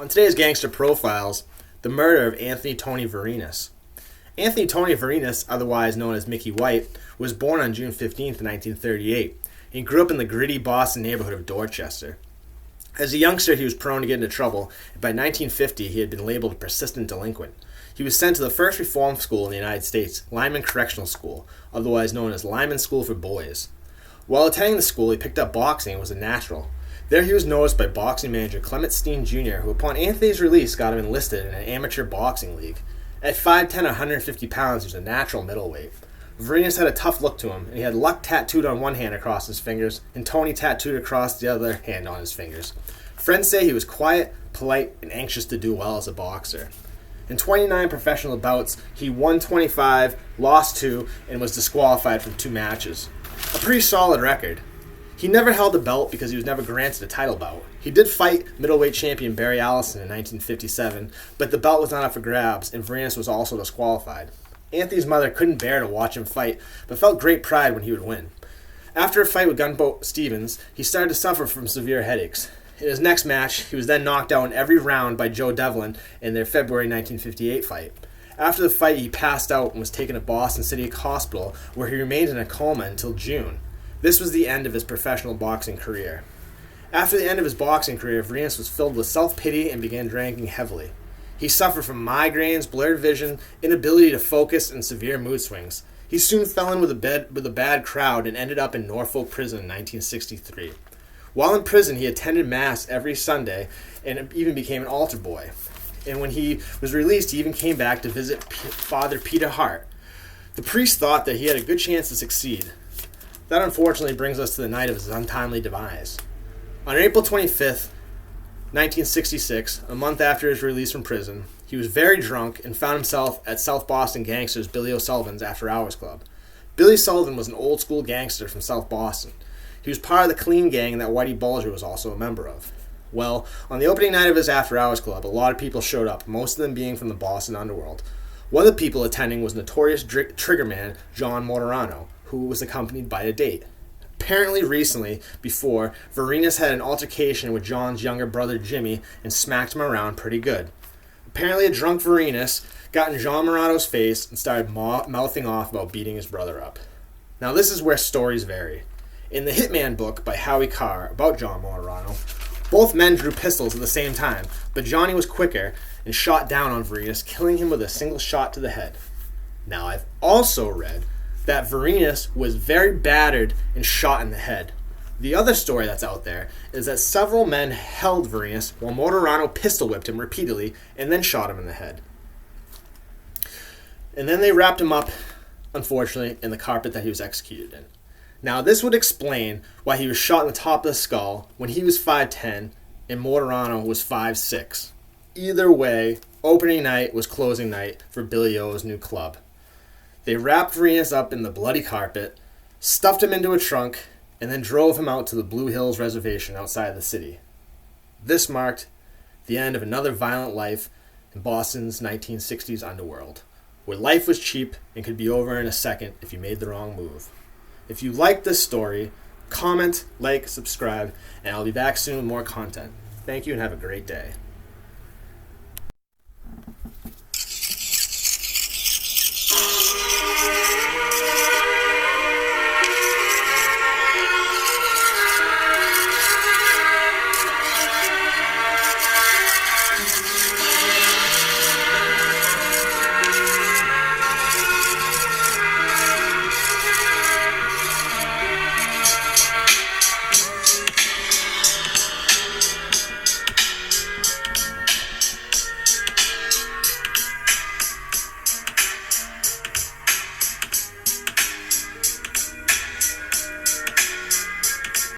On today's Gangster Profiles, the murder of Anthony Tony Veranis. Anthony Tony Veranis, otherwise known as Mickey White, was born on June 15, 1938. He grew up in the gritty Boston neighborhood of Dorchester. As a youngster, he was prone to get into trouble, and by 1950, he had been labeled a persistent delinquent. He was sent to the first reform school in the United States, Lyman Correctional School, otherwise known as Lyman School for Boys. While attending the school, he picked up boxing and was a natural. There he was noticed by boxing manager Clement Steen Jr., who upon Anthony's release got him enlisted in an amateur boxing league. At 5'10", 150 pounds, he was a natural middleweight. Veranis had a tough look to him, and he had luck tattooed on one hand across his fingers, and Tony tattooed across the other hand on his fingers. Friends say he was quiet, polite, and anxious to do well as a boxer. In 29 professional bouts, he won 25, lost 2, and was disqualified from 2 matches. A pretty solid record. He never held a belt because he was never granted a title bout. He did fight middleweight champion Barry Allison in 1957, but the belt was not up for grabs, and Veranis was also disqualified. Anthony's mother couldn't bear to watch him fight, but felt great pride when he would win. After a fight with Gunboat Stevens, he started to suffer from severe headaches. In his next match, he was then knocked out in every round by Joe Devlin in their February 1958 fight. After the fight, he passed out and was taken to Boston City Hospital, where he remained in a coma until June. This was the end of his professional boxing career. After the end of his boxing career, Veranis was filled with self-pity and began drinking heavily. He suffered from migraines, blurred vision, inability to focus, and severe mood swings. He soon fell in with a bad crowd and ended up in Norfolk Prison in 1963. While in prison, he attended Mass every Sunday and even became an altar boy. And when he was released, he even came back to visit Father Peter Hart. The priest thought that he had a good chance to succeed. That unfortunately brings us to the night of his untimely demise. On April 25th, 1966, a month after his release from prison, he was very drunk and found himself at South Boston gangsters Billy O'Sullivan's After Hours Club. Billy Sullivan was an old-school gangster from South Boston. He was part of the Clean Gang that Whitey Bulger was also a member of. Well, on the opening night of his After Hours Club, a lot of people showed up, most of them being from the Boston underworld. One of the people attending was notorious triggerman John Mortorano, who was accompanied by a date. Apparently recently, before, Veranis had an altercation with John's younger brother Jimmy and smacked him around pretty good. Apparently a drunk Veranis got in John Morano's face and started mouthing off about beating his brother up. Now this is where stories vary. In the Hitman book by Howie Carr about John Morano, both men drew pistols at the same time, but Johnny was quicker and shot down on Veranis, killing him with a single shot to the head. Now I've also read that Veranis was very battered and shot in the head. The other story that's out there is that several men held Veranis while Mortorano pistol whipped him repeatedly and then shot him in the head. And then they wrapped him up, unfortunately, in the carpet that he was executed in. Now this would explain why he was shot in the top of the skull when he was 5'10" and Mortorano was 5'6". Either way, opening night was closing night for Billy O's new club. They wrapped Veranis up in the bloody carpet, stuffed him into a trunk, and then drove him out to the Blue Hills Reservation outside the city. This marked the end of another violent life in Boston's 1960s underworld, where life was cheap and could be over in a second if you made the wrong move. If you liked this story, comment, like, subscribe, and I'll be back soon with more content. Thank you and have a great day.